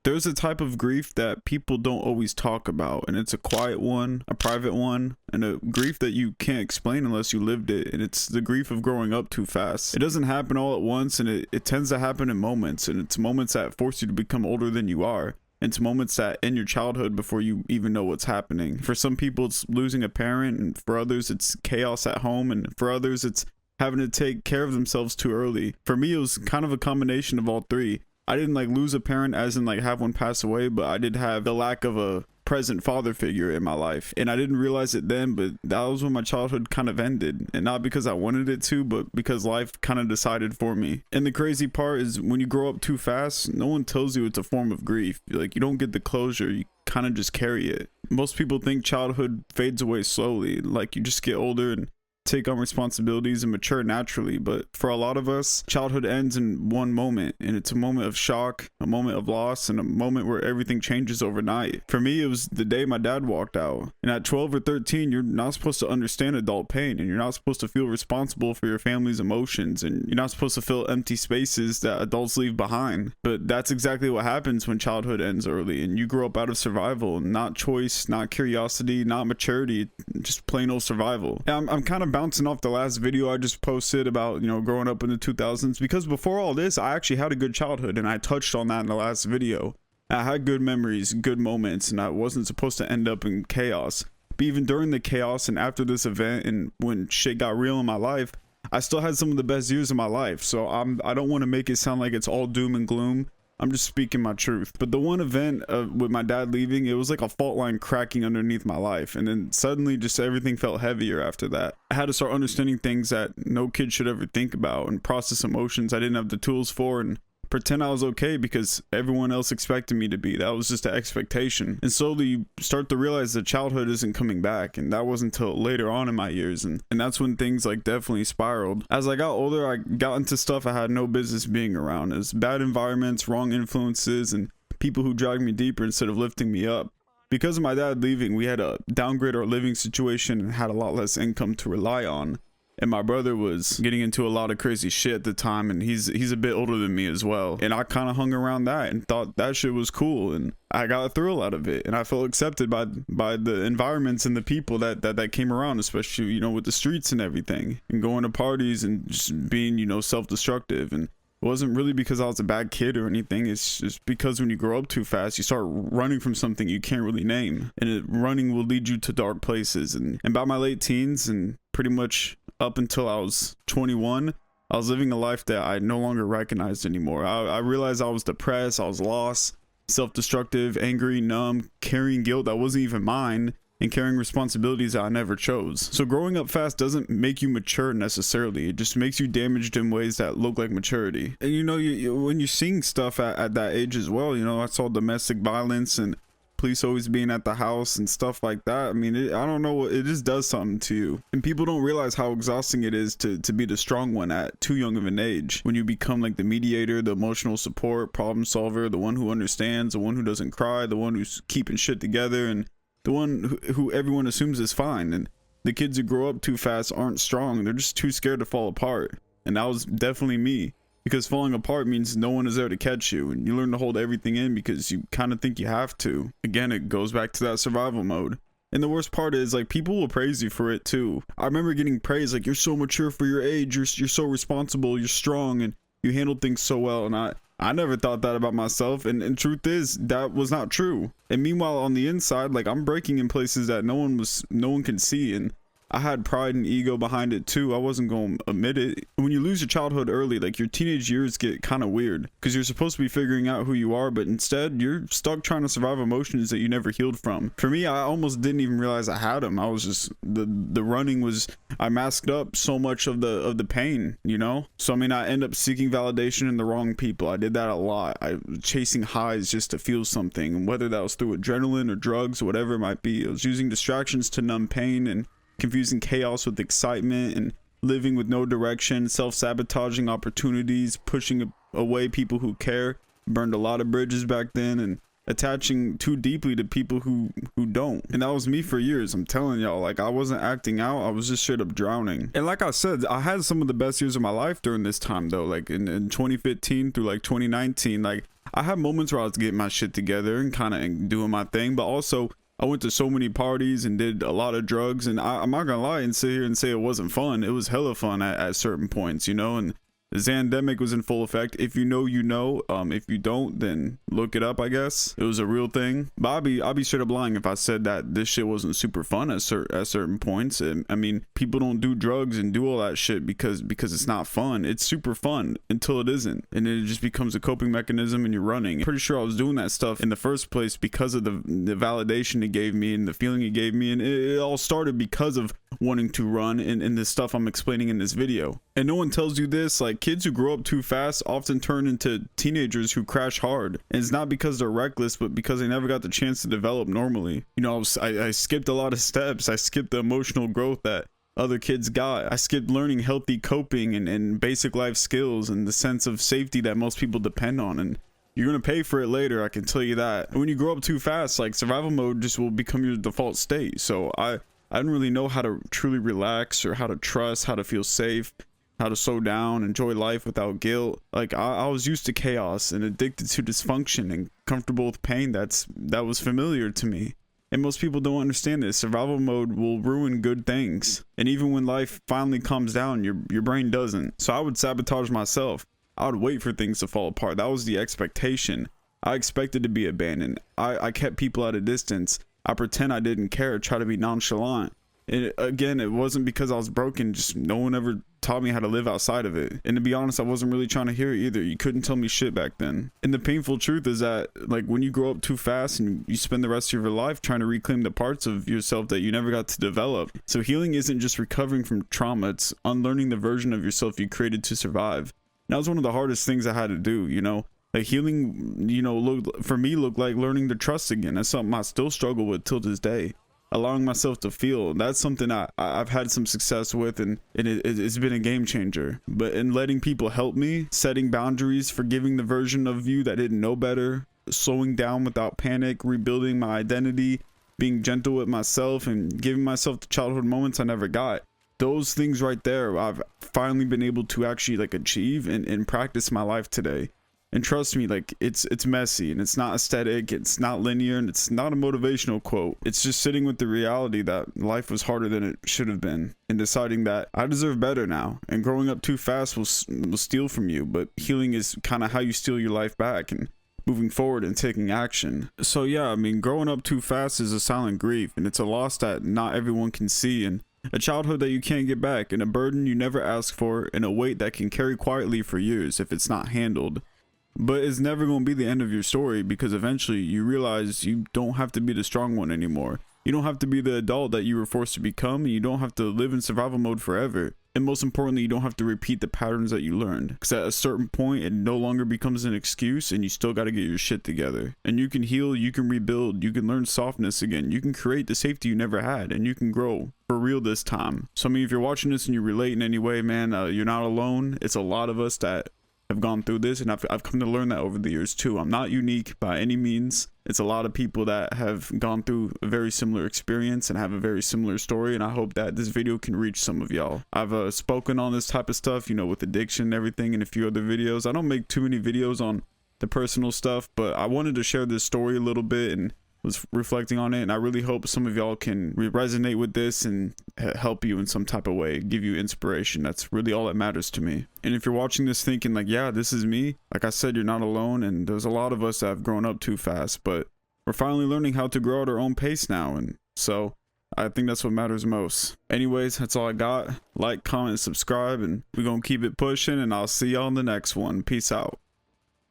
There's a type of grief that people don't always talk about, and it's a quiet one, a private one, and a grief that you can't explain unless you lived it, and it's the grief of growing up too fast. It doesn't happen all at once, and it tends to happen in moments, and it's moments that force you to become older than you are. It's moments that end your childhood before you even know what's happening. For some people, it's losing a parent, and for others, it's chaos at home, and for others, it's having to take care of themselves too early. For me, it was kind of a combination of all three. I didn't like lose a parent as in like have one pass away, but I did have the lack of a present father figure in my life, and I didn't realize it then, but that was when my childhood kind of ended, and not because I wanted it to, but because life kind of decided for me. And the crazy part is when you grow up too fast, no one tells you it's a form of grief. Like, you don't get the closure, you kind of just carry it. Most people think childhood fades away slowly, like you just get older and take on responsibilities and mature naturally, but for a lot of us, childhood ends in one moment, and it's a moment of shock, a moment of loss, and a moment where everything changes overnight. For me, it was the day my dad walked out, and at 12 or 13, you're not supposed to understand adult pain, and you're not supposed to feel responsible for your family's emotions, and you're not supposed to fill empty spaces that adults leave behind. But that's exactly what happens when childhood ends early, and you grow up out of survival, not choice, not curiosity, not maturity, just plain old survival. And I'm kind of bouncing off the last video I just posted about, growing up in the 2000s, because before all this, I actually had a good childhood, and I touched on that in the last video. I had good memories, good moments, and I wasn't supposed to end up in chaos. But even during the chaos and after this event and when shit got real in my life, I still had some of the best years of my life. So I don't want to make it sound like it's all doom and gloom. I'm just speaking my truth. But the one event with my dad leaving, it was like a fault line cracking underneath my life. And then suddenly just everything felt heavier after that. I had to start understanding things that no kid should ever think about, and process emotions I didn't have the tools for, and pretend I was okay because everyone else expected me to be. That was just an expectation. And slowly you start to realize that childhood isn't coming back, and that wasn't until later on in my years, and that's when things like definitely spiraled. As I got older, I got into stuff I had no business being around. It was bad environments, wrong influences, and people who dragged me deeper instead of lifting me up. Because of my dad leaving, we had to downgrade our living situation and had a lot less income to rely on. And my brother was getting into a lot of crazy shit at the time, and he's a bit older than me as well. And I kind of hung around that and thought that shit was cool, and I got a thrill out of it, and I felt accepted by the environments and the people that came around, especially with the streets and everything, and going to parties and just being self-destructive. And it wasn't really because I was a bad kid or anything. It's just because when you grow up too fast, you start running from something you can't really name, and running will lead you to dark places. And by my late teens, and pretty much up until I was 21, I was living a life that I no longer recognized anymore. I realized I was depressed, I was lost, self-destructive, angry, numb, carrying guilt that wasn't even mine, and carrying responsibilities that I never chose. So growing up fast doesn't make you mature necessarily. It just makes you damaged in ways that look like maturity. And when you're seeing stuff at that age as well, I saw domestic violence and police always being at the house and stuff like that. I mean, I don't know, it just does something to you. And people don't realize how exhausting it is to be the strong one at too young of an age. When you become like the mediator, the emotional support, problem solver, the one who understands, the one who doesn't cry, the one who's keeping shit together, and the one who everyone assumes is fine. And the kids who grow up too fast aren't strong. They're just too scared to fall apart. And that was definitely me. Because falling apart means no one is there to catch you, and you learn to hold everything in because you kind of think you have to. Again, it goes back to that survival mode. And the worst part is, like, people will praise you for it too. I remember getting praised, like, you're so mature for your age, you're so responsible, you're strong, and you handle things so well. And I never thought that about myself, and truth is, that was not true. And meanwhile, on the inside, like, I'm breaking in places that no one can see, and I had pride and ego behind it too. I wasn't going to admit it. When you lose your childhood early, like, your teenage years get kind of weird because you're supposed to be figuring out who you are, but instead you're stuck trying to survive emotions that you never healed from. For me, I almost didn't even realize I had them. I was just, the running was, I masked up so much of the pain, So I mean, I end up seeking validation in the wrong people. I did that a lot. I was chasing highs just to feel something, and whether that was through adrenaline or drugs or whatever it might be. I was using distractions to numb pain, and confusing chaos with excitement, and living with no direction, self-sabotaging opportunities, pushing away people who care. Burned a lot of bridges back then, and attaching too deeply to people who don't. And that was me for years. I'm telling y'all, like, I wasn't acting out, I was just straight up drowning. And like I said, I had some of the best years of my life during this time though, like in 2015 through like 2019. Like, I had moments where I was getting my shit together and kind of doing my thing, but also I went to so many parties and did a lot of drugs, and I'm not gonna lie and sit here and say it wasn't fun. It was hella fun at certain points, you know. And the Zandemic was in full effect. If you know, you know. If you don't, then look it up, I guess. It was a real thing. But I'll be straight up lying if I said that this shit wasn't super fun at certain points. And I mean, people don't do drugs and do all that shit because it's not fun. It's super fun until it isn't. And then it just becomes a coping mechanism and you're running. I'm pretty sure I was doing that stuff in the first place because of the validation it gave me and the feeling it gave me. And it all started because of wanting to run and the stuff I'm explaining in this video. And no one tells you this, like, kids who grow up too fast often turn into teenagers who crash hard. And it's not because they're reckless, but because they never got the chance to develop normally. You know, I skipped a lot of steps. I skipped the emotional growth that other kids got. I skipped learning healthy coping and basic life skills and the sense of safety that most people depend on. And you're gonna pay for it later, I can tell you that. And when you grow up too fast, like, survival mode just will become your default state. So I didn't really know how to truly relax or how to trust, how to feel safe, how to slow down, enjoy life without guilt. Like, I was used to chaos and addicted to dysfunction and comfortable with pain that was familiar to me. And most people don't understand this. Survival mode will ruin good things. And even when life finally calms down, your brain doesn't. So I would sabotage myself. I would wait for things to fall apart. That was the expectation. I expected to be abandoned. I kept people at a distance. I pretend I didn't care, try to be nonchalant. And again, it wasn't because I was broken, just no one ever taught me how to live outside of it. And to be honest, I wasn't really trying to hear it either. You couldn't tell me shit back then. And the painful truth is that, like, when you grow up too fast and you spend the rest of your life trying to reclaim the parts of yourself that you never got to develop. So healing isn't just recovering from trauma, it's unlearning the version of yourself you created to survive. And that was one of the hardest things I had to do, you know. Like, healing, you know, looked like learning to trust again. That's something I still struggle with till this day. Allowing myself to feel, that's something I've had some success with, and it's been a game changer. But in letting people help me, setting boundaries, forgiving the version of you that didn't know better, slowing down without panic, rebuilding my identity, being gentle with myself, and giving myself the childhood moments I never got. Those things right there, I've finally been able to actually, like, achieve and practice my life today. And trust me, like, it's messy and it's not aesthetic, it's not linear, and it's not a motivational quote. It's just sitting with the reality that life was harder than it should have been and deciding that I deserve better now. And growing up too fast will steal from you, but healing is kind of how you steal your life back and moving forward and taking action. So yeah, I mean, growing up too fast is a silent grief, and it's a loss that not everyone can see, and a childhood that you can't get back, and a burden you never asked for, and a weight that can carry quietly for years if it's not handled. But it's never going to be the end of your story, because eventually you realize you don't have to be the strong one anymore. You don't have to be the adult that you were forced to become, and you don't have to live in survival mode forever. And most importantly, you don't have to repeat the patterns that you learned, because at a certain point it no longer becomes an excuse, and you still got to get your shit together. And you can heal, you can rebuild, you can learn softness again, you can create the safety you never had, and you can grow for real this time. So I mean, if you're watching this and you relate in any way, man, you're not alone. It's a lot of us that have gone through this, and I've come to learn that over the years too. I'm not unique by any means. It's a lot of people that have gone through a very similar experience and have a very similar story, and I hope that this video can reach some of y'all. I've spoken on this type of stuff, you know, with addiction and everything in a few other videos. I don't make too many videos on the personal stuff, but I wanted to share this story a little bit and was reflecting on it, and I really hope some of y'all can resonate with this and help you in some type of way, give you inspiration. That's really all that matters to me. And if you're watching this thinking like, yeah, this is me, like I said, you're not alone, and there's a lot of us that have grown up too fast, but we're finally learning how to grow at our own pace now, and so I think that's what matters most. Anyways, that's all I got. Like, comment, subscribe, and we're gonna keep it pushing, and I'll see y'all in the next one. Peace out.